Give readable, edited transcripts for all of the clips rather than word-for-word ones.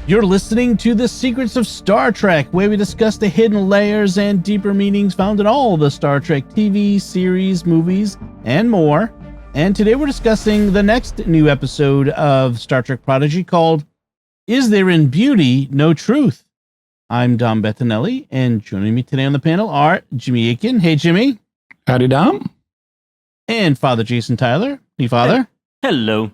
You're listening to The Secrets of Star Trek, where we discuss the hidden layers and deeper meanings found in all the Star Trek TV, series, movies, and more. And today we're discussing the next new episode of Star Trek Prodigy called Is There in Beauty No Truth? I'm Dom Bettinelli, and joining me today on the panel are Jimmy Akin. Hey, Jimmy. Howdy, Dom. And Father Jason Tyler. Hey, Father. Hello.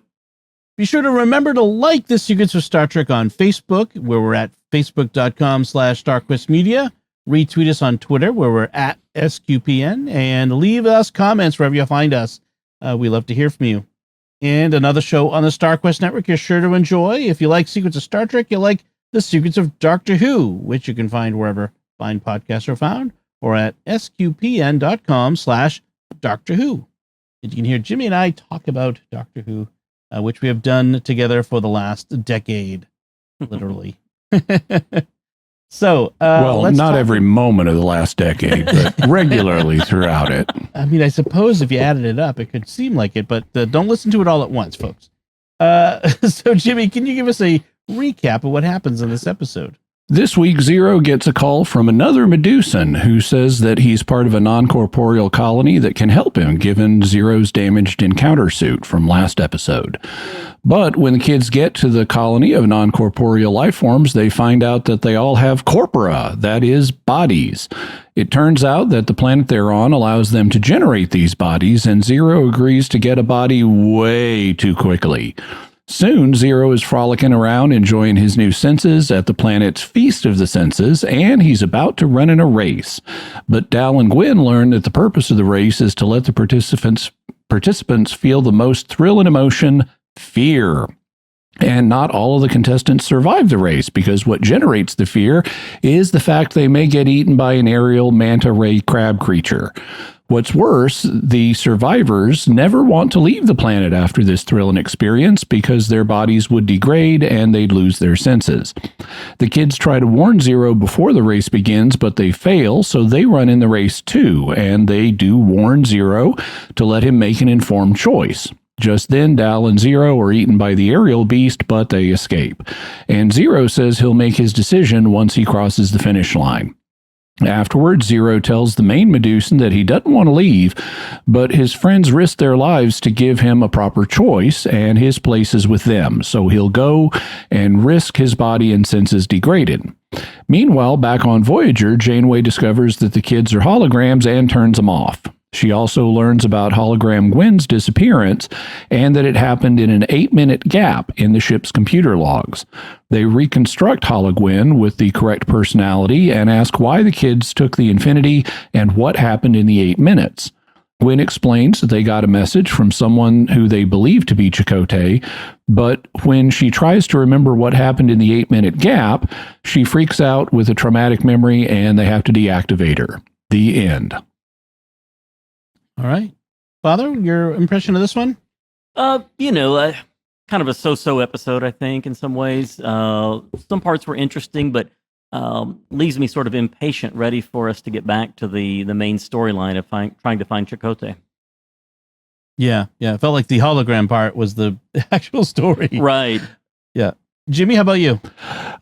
Be sure to remember to like The Secrets of Star Trek on Facebook, where we're at facebook.com/StarQuestMedia. Retweet us on Twitter, where we're at SQPN, and leave us comments wherever you find us. We love to hear from you. And another show on the StarQuest Network you're sure to enjoy. If you like Secrets of Star Trek, you'll like The Secrets of Doctor Who, which you can find wherever fine podcasts are found, or at sqpn.com/Doctor Who. And you can hear Jimmy and I talk about Doctor Who, which we have done together for the last decade, literally. So, well, not every moment of the last decade, but regularly throughout it. I mean, I suppose if you added it up, it could seem like it, but don't listen to it all at once, folks. So, Jimmy, can you give us a recap of what happens in this episode? This week, Zero gets a call from another Medusan who says that he's part of a non-corporeal colony that can help him, given Zero's damaged encounter suit from last episode. But when the kids get to the colony of non-corporeal life forms, they find out that they all have corpora, that is, bodies. It turns out that the planet they're on allows them to generate these bodies, and Zero agrees to get a body way too quickly. Soon, Zero is frolicking around, enjoying his new senses at the planet's Feast of the Senses, and he's about to run in a race. But Dal and Gwen learn that the purpose of the race is to let the participants feel the most thrill and emotion, fear. And not all of the contestants survive the race, because what generates the fear is the fact they may get eaten by an aerial manta ray crab creature. What's worse, the survivors never want to leave the planet after this thrilling experience because their bodies would degrade and they'd lose their senses. The kids try to warn Zero before the race begins, but they fail, so they run in the race too, and they do warn Zero to let him make an informed choice. Just then, Dal and Zero are eaten by the aerial beast, but they escape. And Zero says he'll make his decision once he crosses the finish line. Afterwards, Zero tells the main Medusan that he doesn't want to leave, but his friends risk their lives to give him a proper choice, and his place is with them, so he'll go and risk his body and senses degraded. Meanwhile, back on Voyager, Janeway discovers that the kids are holograms and turns them off. She also learns about hologram Gwen's disappearance and that it happened in an 8-minute gap in the ship's computer logs. They reconstruct Hologwen with the correct personality and ask why the kids took the Infinity and what happened in the 8 minutes. Gwen explains that they got a message from someone who they believe to be Chakotay, but when she tries to remember what happened in the 8-minute gap, she freaks out with a traumatic memory and they have to deactivate her. The end. All right. Father, your impression of this one? Kind of a so-so episode, I think, in some ways. Some parts were interesting, but leaves me sort of impatient, ready for us to get back to the main storyline of trying to find Chakotay. Yeah. It felt like the hologram part was the actual story. Right. Yeah. Jimmy, how about you?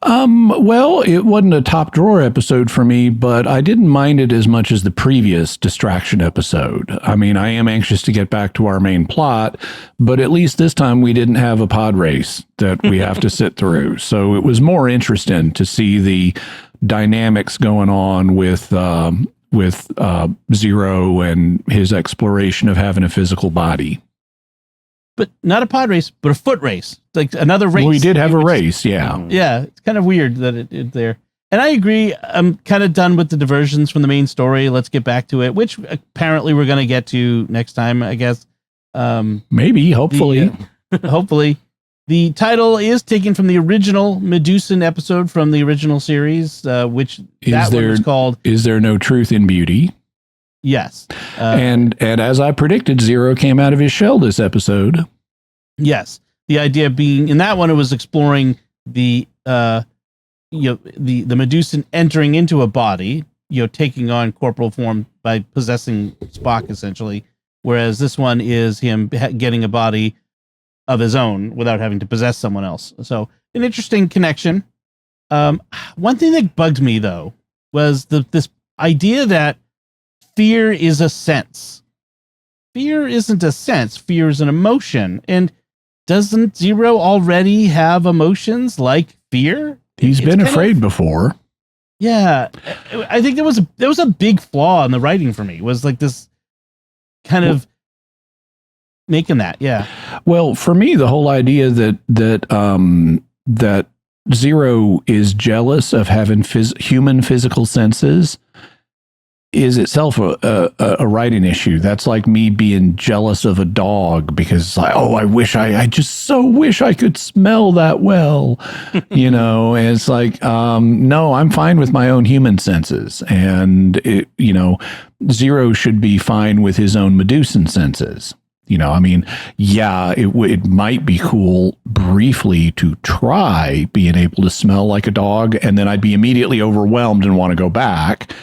Well, it wasn't a top drawer episode for me, but I didn't mind it as much as the previous distraction episode. I mean, I am anxious to get back to our main plot, but at least this time we didn't have a pod race that we have to sit through. So it was more interesting to see the dynamics going on with Zero and his exploration of having a physical body. But not a pod race, but a foot race. Like another race. Well, we did have a race, yeah. Yeah, it's kind of weird that it there. And I agree, I'm kind of done with the diversions from the main story. Let's get back to it, which apparently we're going to get to next time, I guess. Maybe, hopefully. Hopefully. The title is taken from the original Medusan episode from the original series, which one was called Is There No Truth in Beauty? Yes. And as I predicted, Zero came out of his shell this episode. Yes. The idea being, in that one, it was exploring the Medusan entering into a body, taking on corporal form by possessing Spock, essentially. Whereas this one is him getting a body of his own without having to possess someone else. So an interesting connection. One thing that bugged me though was this idea that fear is a sense. Fear isn't a sense. Fear is an emotion. And doesn't Zero already have emotions like fear? He's been afraid before. Yeah, I think there was a big flaw in the writing for me. Was like this kind of making that. Yeah. Well, for me, the whole idea that Zero is jealous of having human physical senses is itself a writing issue. That's like me being jealous of a dog because it's like, oh, I just so wish I could smell that well, and it's like, no, I'm fine with my own human senses. And Zero should be fine with his own Medusan senses. It might be cool briefly to try being able to smell like a dog, and then I'd be immediately overwhelmed and want to go back.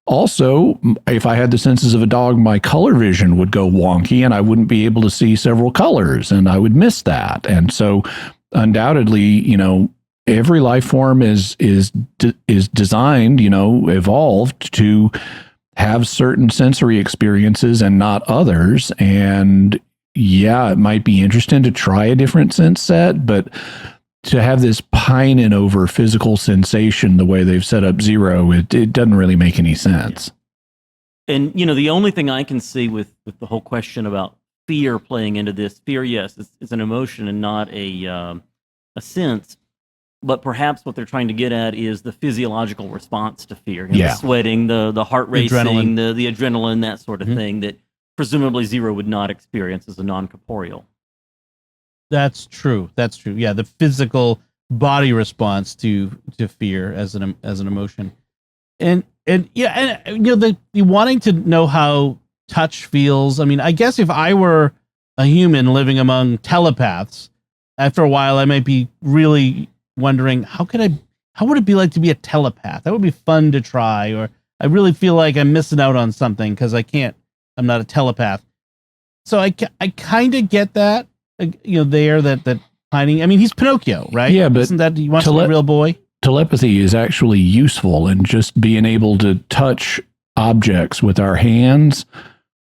Also, if I had the senses of a dog, my color vision would go wonky and I wouldn't be able to see several colors and I would miss that. And so undoubtedly, every life form is designed, evolved to have certain sensory experiences and not others. And yeah, it might be interesting to try a different sense set, but to have this pining over physical sensation the way they've set up Zero, it doesn't really make any sense. And, the only thing I can see with the whole question about fear playing into this, fear, yes, it's an emotion and not a sense. But perhaps what they're trying to get at is the physiological response to fear. The sweating, the heart racing, the adrenaline, that sort of thing that presumably Zero would not experience as a non-corporeal. That's true. Yeah, the physical body response to fear as an emotion, and the wanting to know how touch feels. I mean, I guess if I were a human living among telepaths, after a while, I might be really wondering how would it be like to be a telepath? That would be fun to try. Or I really feel like I'm missing out on something because I'm not a telepath. So I kind of get that. That pining. I mean, he's Pinocchio, right? Yeah, but isn't that he wants to be a real boy? Telepathy is actually useful, and just being able to touch objects with our hands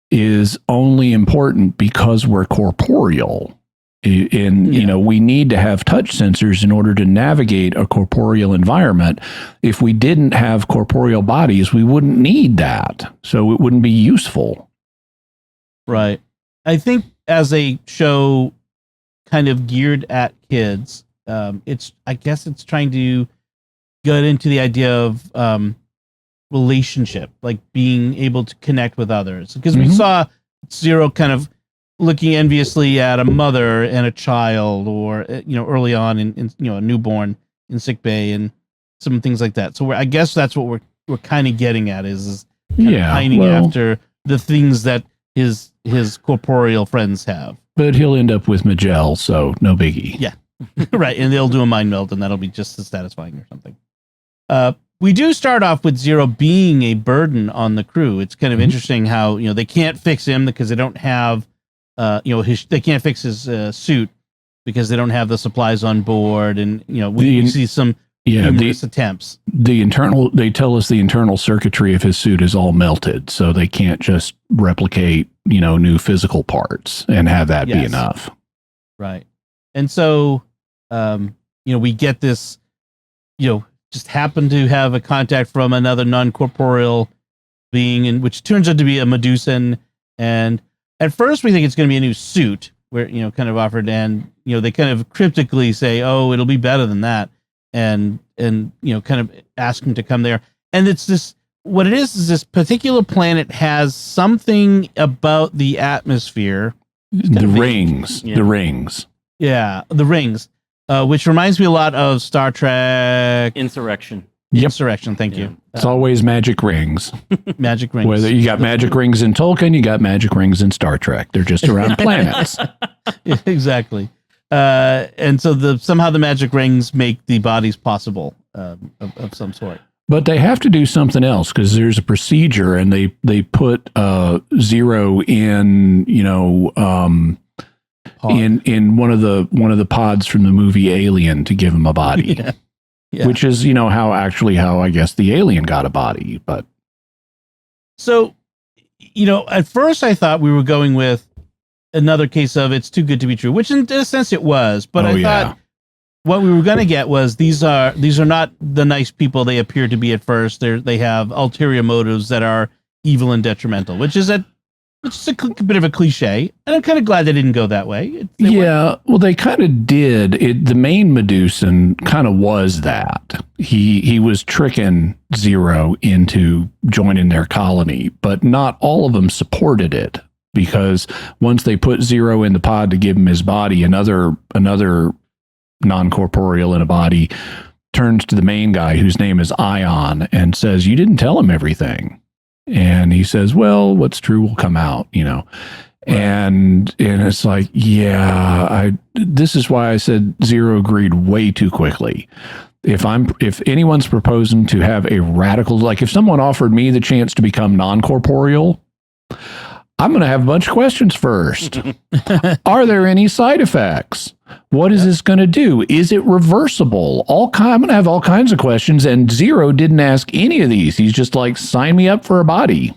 is only important because we're corporeal. We need to have touch sensors in order to navigate a corporeal environment. If we didn't have corporeal bodies, we wouldn't need that, so it wouldn't be useful. Right. I think as a show kind of geared at kids, I guess it's trying to get into the idea of relationship, like being able to connect with others. Because we saw Zero kind of looking enviously at a mother and a child, or early on in a newborn in sick bay and some things like that. So I guess that's what we're kind of getting at is pining after the things that his corporeal friends have. But he'll end up with Majel, so no biggie. Yeah, right. And they'll do a mind meld, and that'll be just as satisfying or something. We do start off with Zero being a burden on the crew. It's kind of interesting how they can't fix him because they don't have they can't fix his suit because they don't have the supplies on board, and we see some numerous attempts. They tell us the internal circuitry of his suit is all melted, so they can't just replicate new physical parts and have that be enough. Right. And so we get this just happen to have a contact from another non-corporeal being, and which turns out to be a Medusan. And at first we think it's going to be a new suit, where kind of offered, and they kind of cryptically say, oh, it'll be better than that, and kind of ask him to come there. And it's this, what it is this particular planet has something about the atmosphere, the rings. Yeah, the rings, which reminds me a lot of Star Trek Insurrection. Insurrection, thank you. It's always magic rings. Magic rings. Whether you got magic rings in Tolkien, you got magic rings in Star Trek. They're just around planets. Yeah, exactly. And so somehow the magic rings make the bodies possible of some sort. But they have to do something else because there's a procedure, and they put Zero in in one of the pods from the movie Alien to give him a body. Yeah. which is, how I guess the alien got a body. But So, at first I thought we were going with another case of it's too good to be true, which in a sense it was. But I thought what we were going to get was these are not the nice people they appear to be at first. They have ulterior motives that are evil and detrimental, which is a bit of a cliche, and I'm kind of glad they didn't go that way. They kind of did. The main Medusan kind of was that. He was tricking Zero into joining their colony, but not all of them supported it, because once they put Zero in the pod to give him his body, another non-corporeal in a body turns to the main guy, whose name is Ion, and says, "You didn't tell him everything." And he says, "Well, what's true will come out, And it's like, this is why I said Zero agreed way too quickly. If anyone's proposing to have a radical, like if someone offered me the chance to become non-corporeal, I'm going to have a bunch of questions first. Are there any side effects? What is this going to do? Is it reversible? I'm going to have all kinds of questions, and Zero didn't ask any of these. He's just like, sign me up for a body.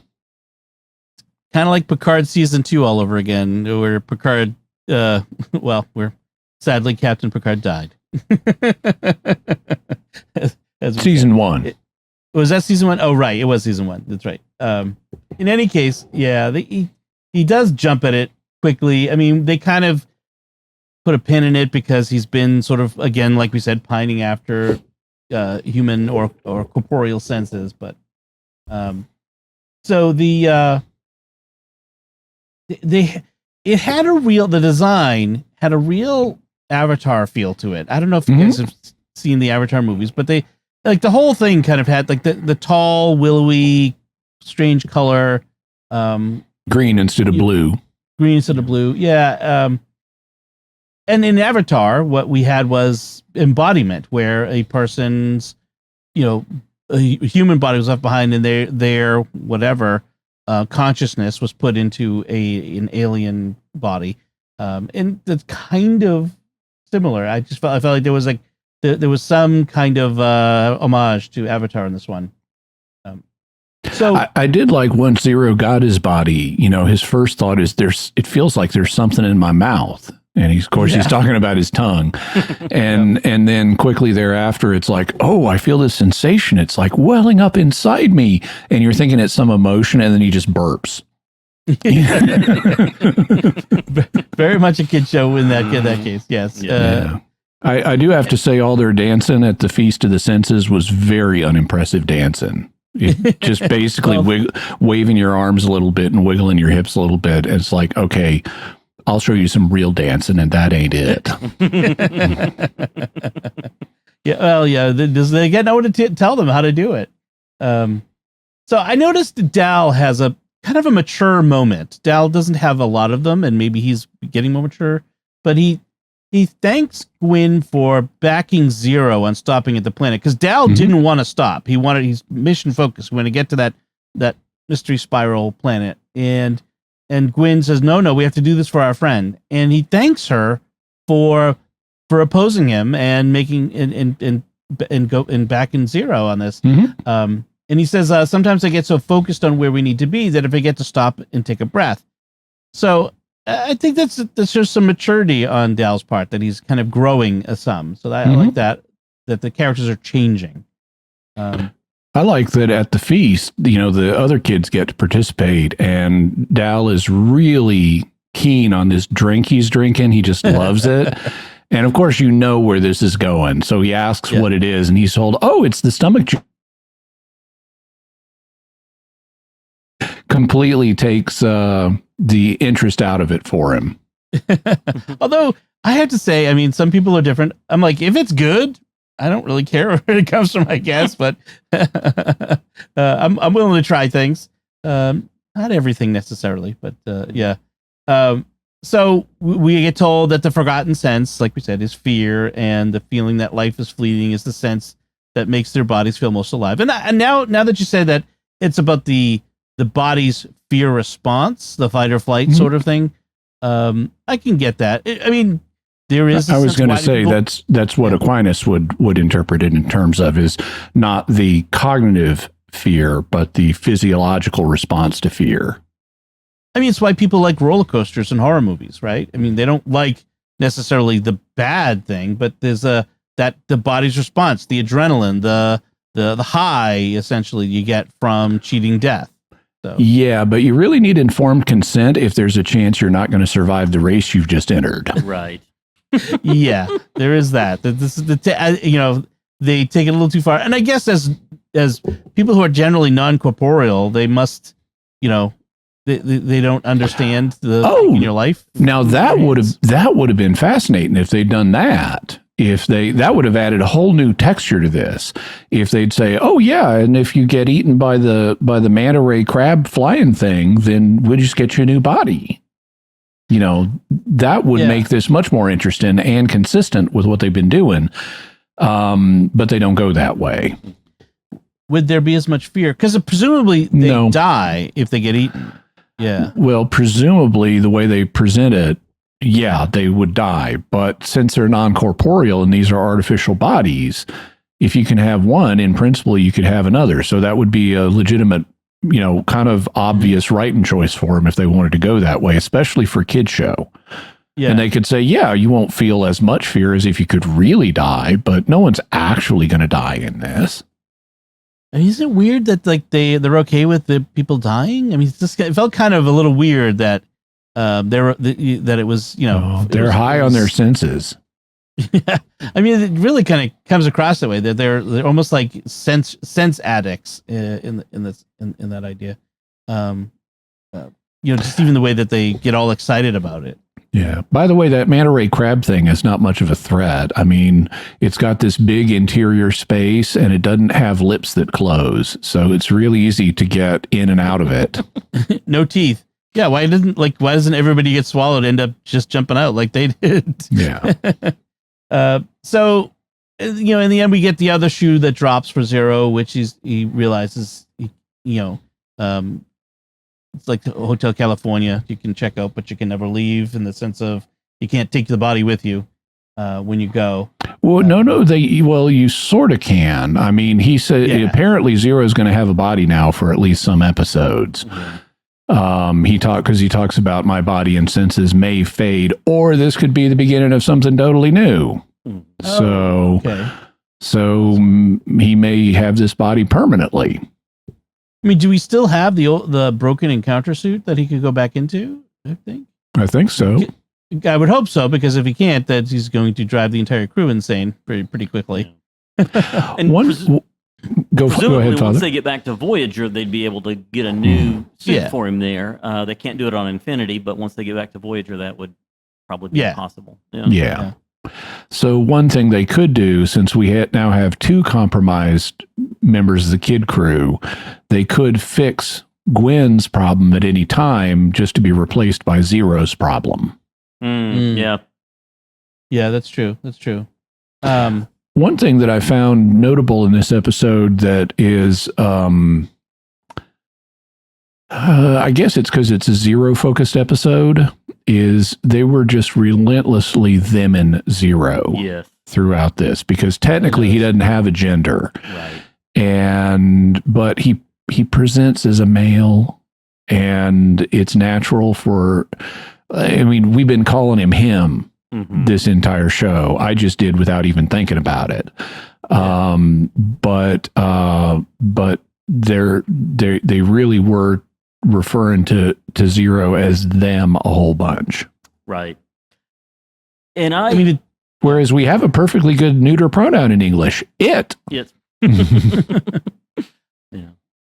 Kind of like Picard season 2 all over again, where Picard, where sadly Captain Picard died. Season 1. Was that season 1? Oh, right. It was season 1. That's right. In any case, he does jump at it quickly. I mean, they kind of put a pin in it because he's been sort of, again, like we said, pining after human or corporeal senses. But so the design had a real Avatar feel to it. I don't know if you guys have seen the Avatar movies, but they, like, the whole thing kind of had like the tall, willowy, strange color, green instead of blue. Yeah. And in Avatar, what we had was embodiment, where a person's, a human body was left behind, and their whatever consciousness was put into an alien body, and that's kind of similar. I felt like there was there was some kind of homage to Avatar in this one. So I did like once Zero got his body, his first thought is it feels like there's something in my mouth. And he's talking about his tongue. And then quickly thereafter, it's like, oh, I feel this sensation. It's like welling up inside me. And you're thinking it's some emotion, and then he just burps. Very much a kid show in that case. Yes. Yeah. I do have to say, all their dancing at the Feast of the Senses was very unimpressive dancing. It just basically waving your arms a little bit and wiggling your hips a little bit. And it's like, okay, I'll show you some real dancing, and that ain't it. They get no one to tell them how to do it. So I noticed Dal has a kind of a mature moment. Dal doesn't have a lot of them, and maybe he's getting more mature, but he thanks Gwyn for backing Zero on stopping at the planet, because Dal didn't want to stop. He's mission focused. We want to get to that mystery spiral planet, and Gwyn says, no, we have to do this for our friend. And he thanks her for opposing him and making and backing Zero on this. And he says, sometimes I get so focused on where we need to be that if I get to stop and take a breath. So I think that's just some maturity on Dal's part, that he's kind of growing some. So I like that the characters are changing. I like that at the feast, the other kids get to participate, and Dal is really keen on this drink he's drinking. He just loves it. And of course, where this is going. So he asks what it is, and he's told, oh, it's the stomach juice. Completely takes the interest out of it for him. Although I have to say, I mean, some people are different. I'm like, if it's good, I don't really care where it comes from, I guess, but I'm willing to try things. Not everything necessarily, but yeah. So we get told that the forgotten sense, like we said, is fear, and the feeling that life is fleeting is the sense that makes their bodies feel most alive. And now that you say that it's about the body's fear response, the fight or flight sort of thing, I can get that. I mean, there is. I was going to say that's what Aquinas would interpret it in terms of, is not the cognitive fear, but the physiological response to fear. I mean, it's why people like roller coasters and horror movies, right? I mean, they don't like necessarily the bad thing, but there's the body's response, the adrenaline, the high essentially you get from cheating death. So. Yeah, but you really need informed consent if there's a chance you're not going to survive the race you've just entered. Right. Yeah, there is that. This is they take it a little too far, and I guess as people who are generally non-corporeal, they must, they don't understand in your life. Now that would have been fascinating if they'd done that. That would have added a whole new texture to this. If they'd say, "Oh yeah, and if you get eaten by the manta ray crab flying thing, then we'll just get you a new body." That would make this much more interesting and consistent with what they've been doing. But they don't go that way. Would there be as much fear? Because presumably they die if they get eaten. Yeah. Well, presumably the way they present it, yeah, they would die. But since they're non-corporeal and these are artificial bodies, if you can have one, in principle, you could have another. So that would be a legitimate, kind of obvious writing choice for them if they wanted to go that way, especially for a kid's show. Yeah. And they could say, yeah, you won't feel as much fear as if you could really die, but no one's actually going to die in this. And isn't it weird that they're okay with the people dying? I mean, it felt kind of a little weird that that it was, they're high on their senses. Yeah, I mean, it really kind of comes across that way, that they're almost like sense addicts in that idea. Just even the way that they get all excited about it. Yeah. By the way, that manta ray crab thing is not much of a threat. I mean, it's got this big interior space and it doesn't have lips that close. So it's really easy to get in and out of it. No teeth. Yeah. Why doesn't everybody get swallowed end up just jumping out like they did? Yeah. So, in the end, we get the other shoe that drops for Zero, which he realizes, it's like Hotel California. You can check out, but you can never leave, in the sense of you can't take the body with you when you go. Well, you sort of can. I mean, he said apparently Zero is going to have a body now for at least some episodes. Mm-hmm. He talks about my body and senses may fade, or this could be the beginning of something totally new. Mm-hmm. So he may have this body permanently. I mean, do we still have the broken encounter suit that he could go back into? I think so. I would hope so, because if he can't, then he's going to drive the entire crew insane pretty quickly. And go ahead, Father. Once they get back to Voyager, they'd be able to get a new suit for him there. They can't do it on Infinity, but once they get back to Voyager, that would probably be possible. Yeah. So one thing they could do, since we now have two compromised members of the kid crew, they could fix Gwen's problem at any time just to be replaced by Zero's problem. Yeah. Yeah, that's true. One thing that I found notable in this episode that is, I guess it's because it's a Zero-focused episode, is they were just relentlessly them and Zero throughout this, because technically he doesn't have a gender. Right. But he presents as a male, and it's natural for, I mean, we've been calling him this entire show. I just did without even thinking about it. But they really were referring to Zero as them a whole bunch. Right. And I mean, whereas we have a perfectly good neuter pronoun in English, it. Yes. Yeah.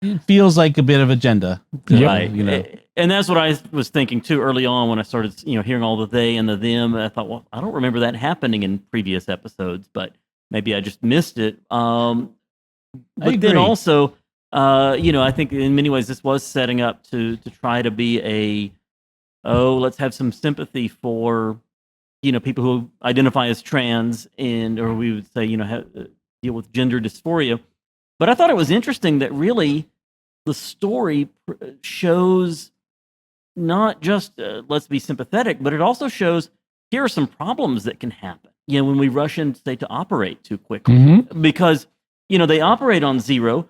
It feels like a bit of agenda. Right. And that's what I was thinking too early on when I started, hearing all the they and the them. I thought, well, I don't remember that happening in previous episodes, but maybe I just missed it. But then also, I think in many ways this was setting up to try to be let's have some sympathy for, people who identify as trans, or we would say, deal with gender dysphoria. But I thought it was interesting that really the story shows not just let's be sympathetic, but it also shows here are some problems that can happen, when we rush in, say, to operate too quickly. Because, they operate on Zero,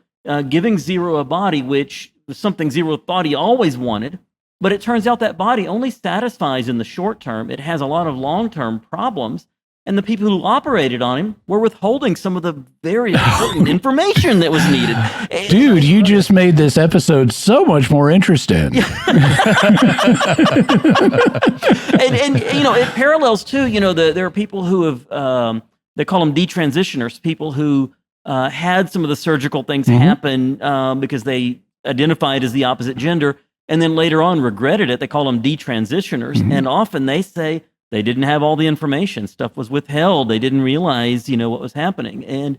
giving Zero a body, which was something Zero thought he always wanted. But it turns out that body only satisfies in the short term. It has a lot of long-term problems. And the people who operated on him were withholding some of the very important information that was needed. Dude, you just made this episode so much more interesting. and it parallels too. There are people who have they call them detransitioners, people who had some of the surgical things happen because they identified as the opposite gender, and then later on regretted it. They call them detransitioners, and often they say they didn't have all the information. Stuff was withheld. They didn't realize, what was happening. And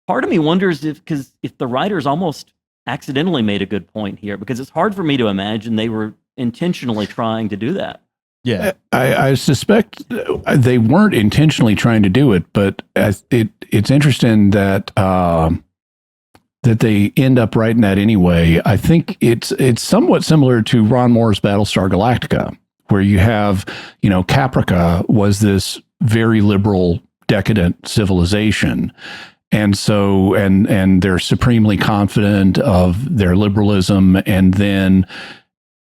part of me wonders if the writers almost accidentally made a good point here, because it's hard for me to imagine they were intentionally trying to do that. Yeah, I suspect they weren't intentionally trying to do it, but it's interesting that that they end up writing that anyway. I think it's somewhat similar to Ron Moore's Battlestar Galactica, where you have, Caprica was this very liberal, decadent civilization. And so, and they're supremely confident of their liberalism. And then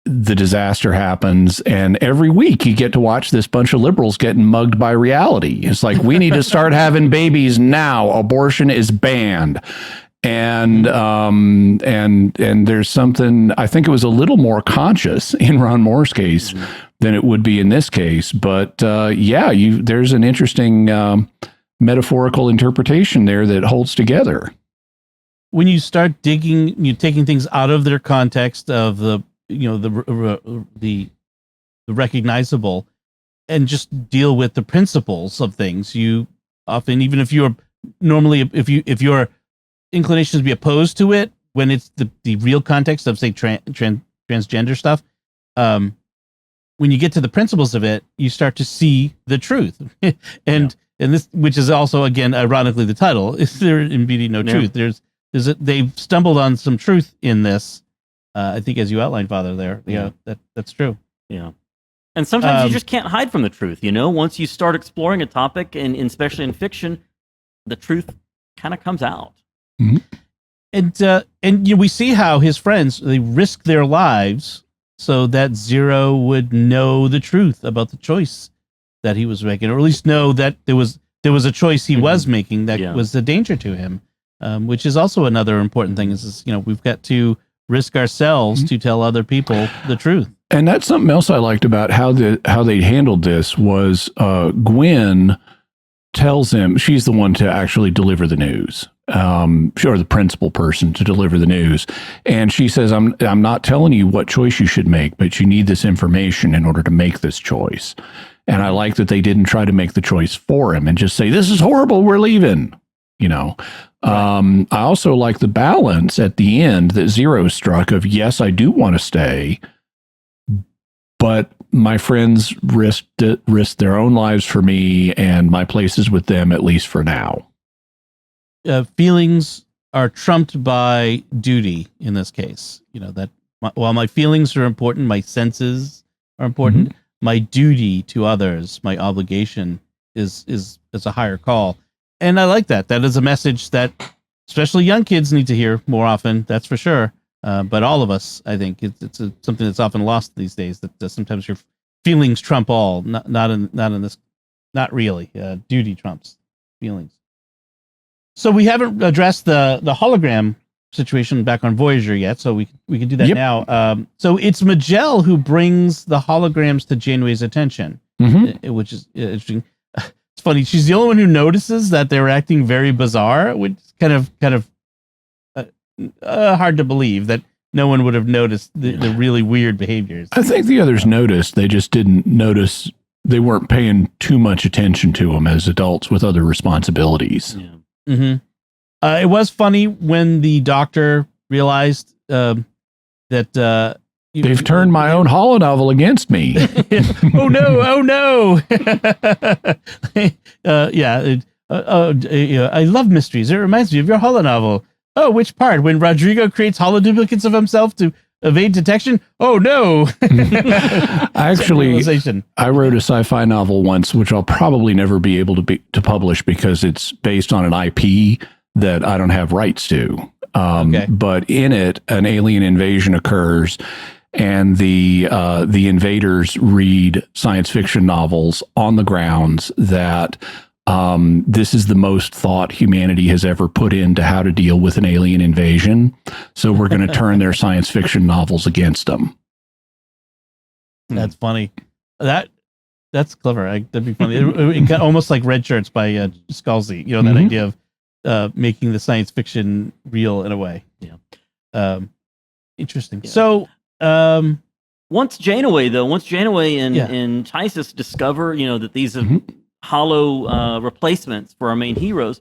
the disaster happens. And every week you get to watch this bunch of liberals getting mugged by reality. It's like, we need to start having babies now. Abortion is banned. And there's something, I think it was a little more conscious in Ron Moore's case than it would be in this case. But there's an interesting metaphorical interpretation there that holds together. When you start taking things out of their context of the recognizable, and just deal with the principles of things, you often, even if you're normally, if your inclination is to be opposed to it, when it's the real context of, say, transgender stuff, when you get to the principles of it, you start to see the truth. and this, which is also, again, ironically, the title, is there indeed no truth. They've stumbled on some truth in this. I think, as you outlined, Father, there. That's true. Yeah. And sometimes you just can't hide from the truth. Once you start exploring a topic, and especially in fiction, the truth kind of comes out. And we see how his friends, they risk their lives so that Zero would know the truth about the choice that he was making, or at least know that there was a choice he was making that was a danger to him, which is also another important thing. Is we've got to risk ourselves to tell other people the truth. And that's something else I liked about how they handled this was Gwen tells him, she's the one to actually deliver the news, or the principal person to deliver the news. And she says, I'm not telling you what choice you should make, but you need this information in order to make this choice. And I like that they didn't try to make the choice for him and just say, this is horrible, we're leaving, I also like the balance at the end that Zero struck of, yes, I do want to stay, but my friends risked their own lives for me, and my place is with them, at least for now. Feelings are trumped by duty in this case. That while my feelings are important, my senses are important. My duty to others, my obligation is a higher call. And I like that. That is a message that especially young kids need to hear more often. That's for sure. But all of us, I think, it's something that's often lost these days. That sometimes your feelings trump all. Not in this. Not really. Duty trumps feelings. So we haven't addressed the hologram situation back on Voyager yet. So we can do that now. So it's Majel who brings the holograms to Janeway's attention, which is interesting. It's funny. She's the only one who notices that they're acting very bizarre, which is kind of hard to believe that no one would have noticed the really weird behaviors. I think the others noticed. They just didn't notice. They weren't paying too much attention to them as adults with other responsibilities. Yeah. It was funny when the doctor realized that they've turned my own holonovel against me. Oh no! I love mysteries. It reminds me of your holonovel. Oh, which part? When Rodrigo creates holoduplicates of himself to evade detection. Oh no! Actually, I wrote a sci-fi novel once, which I'll probably never be able to publish because it's based on an IP that I don't have rights to. But in it, an alien invasion occurs, and the invaders read science fiction novels on the grounds that this is the most thought humanity has ever put into how to deal with an alien invasion. So we're going to turn their science fiction novels against them. That's funny. That's clever. That'd be funny. It got almost like Red Shirts by Scalzi. You know, that idea of making the science fiction real in a way. Yeah. Interesting. Yeah. So once Janeway and Tysus discover, that these are hollow replacements for our main heroes,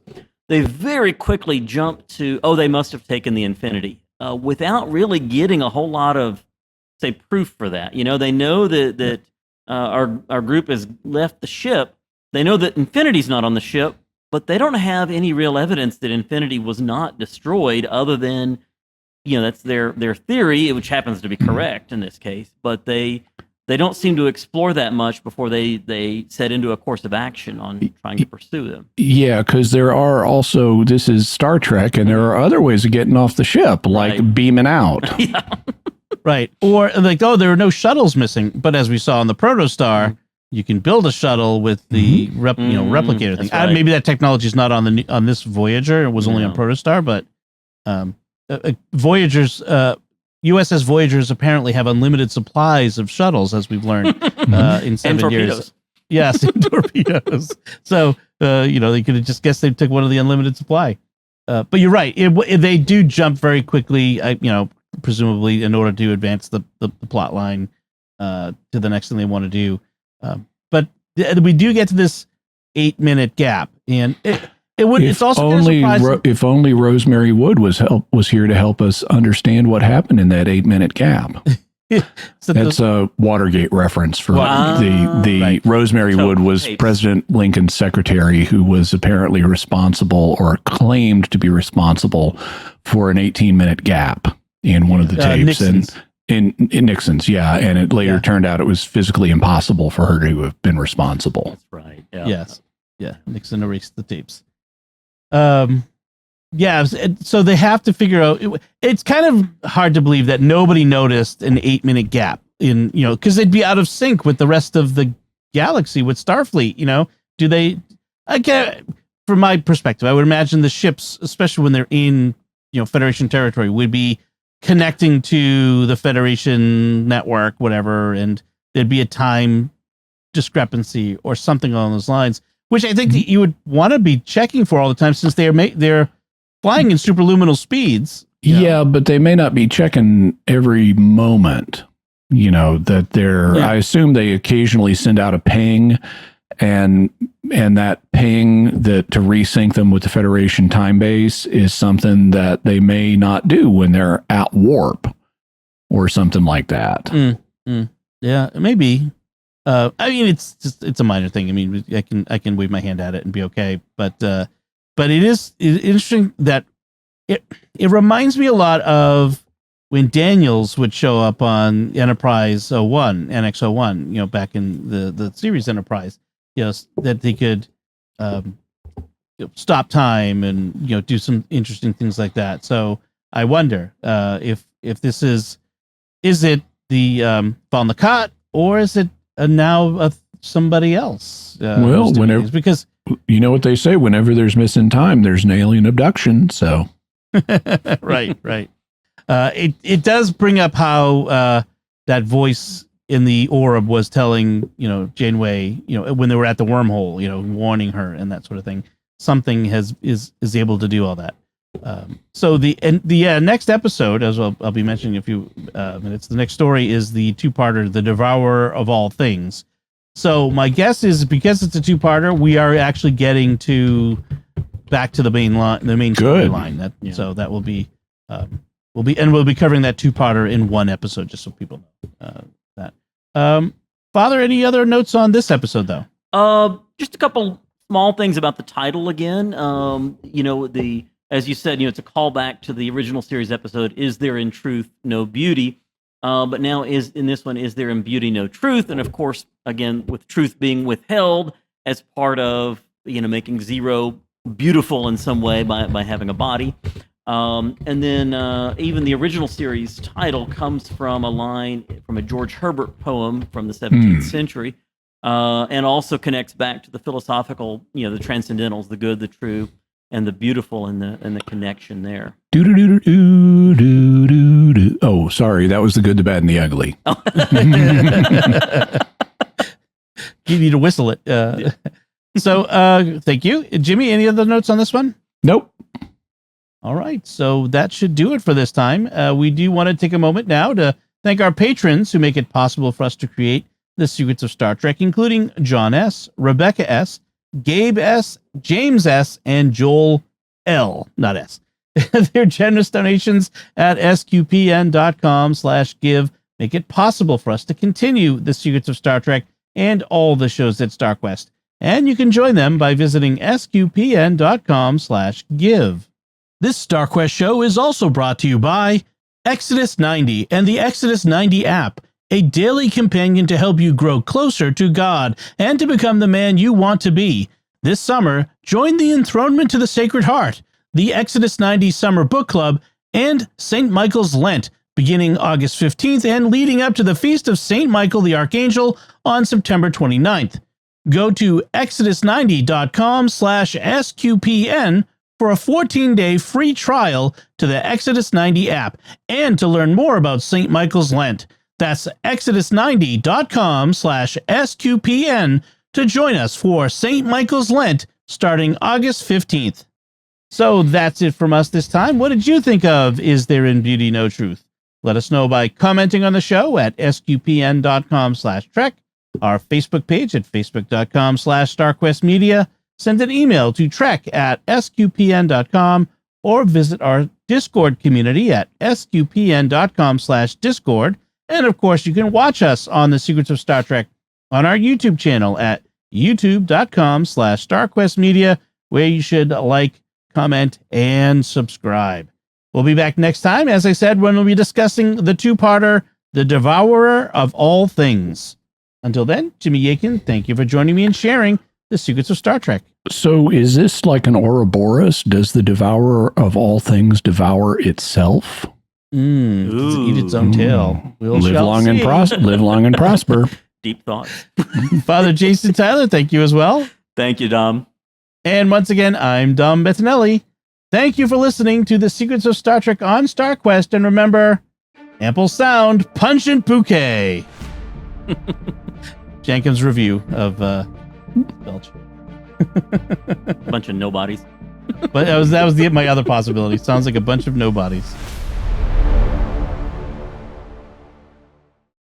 they very quickly jump to, they must have taken the Infinity, without really getting a whole lot of, say, proof for that. They know that our group has left the ship. They know that Infinity's not on the ship, but they don't have any real evidence that Infinity was not destroyed, other than, that's their theory, which happens to be correct in this case. But they don't seem to explore that much before they set into a course of action on trying to pursue them. Yeah, because there are also, this is Star Trek, and there are other ways of getting off the ship, like beaming out. Yeah. Right. Or like, there are no shuttles missing. But as we saw on the Protostar, you can build a shuttle with the replicator thing. Right. Maybe that technology is not on this Voyager. It was only on Protostar, but Voyagers, USS Voyagers apparently have unlimited supplies of shuttles, as we've learned in 7 years. Yes, and torpedoes. So, they could have just guessed they took one of the unlimited supply. But you're right. They do jump very quickly, presumably in order to advance the plot line to the next thing they want to do. But we do get to this 8-minute gap, and it's also only if only Rosemary Wood was here to help us understand what happened in that 8-minute gap. That's a Watergate reference for the Rosemary Wood was President Lincoln's secretary, who was apparently responsible or claimed to be responsible for an 18-minute gap in one of the tapes. Nixon's. In Nixon's, yeah. And it later turned out it was physically impossible for her to have been responsible. That's right. Yeah. Yes. Yeah. Nixon erased the tapes. So they have to figure out, it's kind of hard to believe that nobody noticed an 8-minute gap because they'd be out of sync with the rest of the galaxy with Starfleet. Do they, from my perspective, I would imagine the ships, especially when they're in, Federation territory, would be connecting to the Federation network, whatever, and there'd be a time discrepancy or something along those lines, which I think that you would want to be checking for all the time, since they're flying in superluminal speeds. Yeah, but they may not be checking every moment. That they're. Yeah. I assume they occasionally send out a ping, and that ping that to resync them with the Federation time base is something that they may not do when they're at warp or something like that. Yeah, maybe. It's a minor thing. I mean, I can wave my hand at it and be okay. But it is interesting that it reminds me a lot of when Daniels would show up on Enterprise 01, NX-01, back in the series Enterprise, that they could stop time and do some interesting things like that. So I wonder if this is it the Von Lacat, or is it now somebody else? Well, whenever, because you know what they say, whenever there's missing time, there's an alien abduction. So right. It does bring up how that voice in the orb was telling Janeway, when they were at the wormhole, warning her and that sort of thing. Something is able to do all that. So the next episode, as I'll be mentioning in a few minutes, the next story is the 2-parter, The Devourer of All Things. So my guess is, because it's a 2-parter, we are actually getting back to the main line, storyline. So that will be we'll be covering that 2-parter in one episode, just so people know that. Father, any other notes on this episode though? Just a couple small things about the title again. As you said, it's a callback to the original series episode, Is There in Truth No Beauty? But now in this one, is there in beauty no truth? And of course, again, with truth being withheld as part of making Zero beautiful in some way by having a body. And then even the original series title comes from a line from a George Herbert poem from the 17th century, and also connects back to the philosophical, the transcendentals, the good, the true, and the beautiful, and the connection there. Oh, sorry, that was the good, the bad, and the ugly. You need to whistle it. So, thank you, Jimmy. Any other notes on this one? Nope. All right, so that should do it for this time. We do want to take a moment now to thank our patrons who make it possible for us to create The Secrets of Star Trek, including John S., Rebecca S., Gabe S., James S., and Joel L., not S. Their generous donations at sqpn.com/give make it possible for us to continue The Secrets of Star Trek and all the shows at StarQuest. And you can join them by visiting sqpn.com/give. This StarQuest show is also brought to you by Exodus 90 and the Exodus 90 app, a daily companion to help you grow closer to God and to become the man you want to be. This summer, join the Enthronement to the Sacred Heart, the Exodus 90 Summer Book Club, and St. Michael's Lent, beginning August 15th and leading up to the Feast of St. Michael the Archangel on September 29th. Go to exodus90.com/SQPN for a 14-day free trial to the Exodus 90 app and to learn more about St. Michael's Lent. That's exodus90.com/SQPN to join us for St. Michael's Lent starting August 15th. So that's it from us this time. What did you think of Is There in Beauty No Truth? Let us know by commenting on the show at sqpn.com/trek, our Facebook page at facebook.com/StarQuestMedia, send an email to trek@sqpn.com, or visit our Discord community at sqpn.com/Discord. And of course, you can watch us on The Secrets of Star Trek on our YouTube channel at youtube.com/StarQuestMedia, where you should like, comment, and subscribe. We'll be back next time, as I said, when we'll be discussing the two-parter, The Devourer of All Things. Until then, Jimmy Akin, thank you for joining me and sharing The Secrets of Star Trek. So is this like an Ouroboros? Does the devourer of all things devour itself? Does it eat its own tail? We'll live long and prosper. Deep thoughts. Father Jason Tyler, thank you as well. Thank you, Dom. And once again, I'm Dom Bettinelli. Thank you for listening to The Secrets of Star Trek on StarQuest. And remember, ample sound, pungent bouquet. Jenkins' review of Belch. Bunch of nobodies. But that was my other possibility. Sounds like a bunch of nobodies.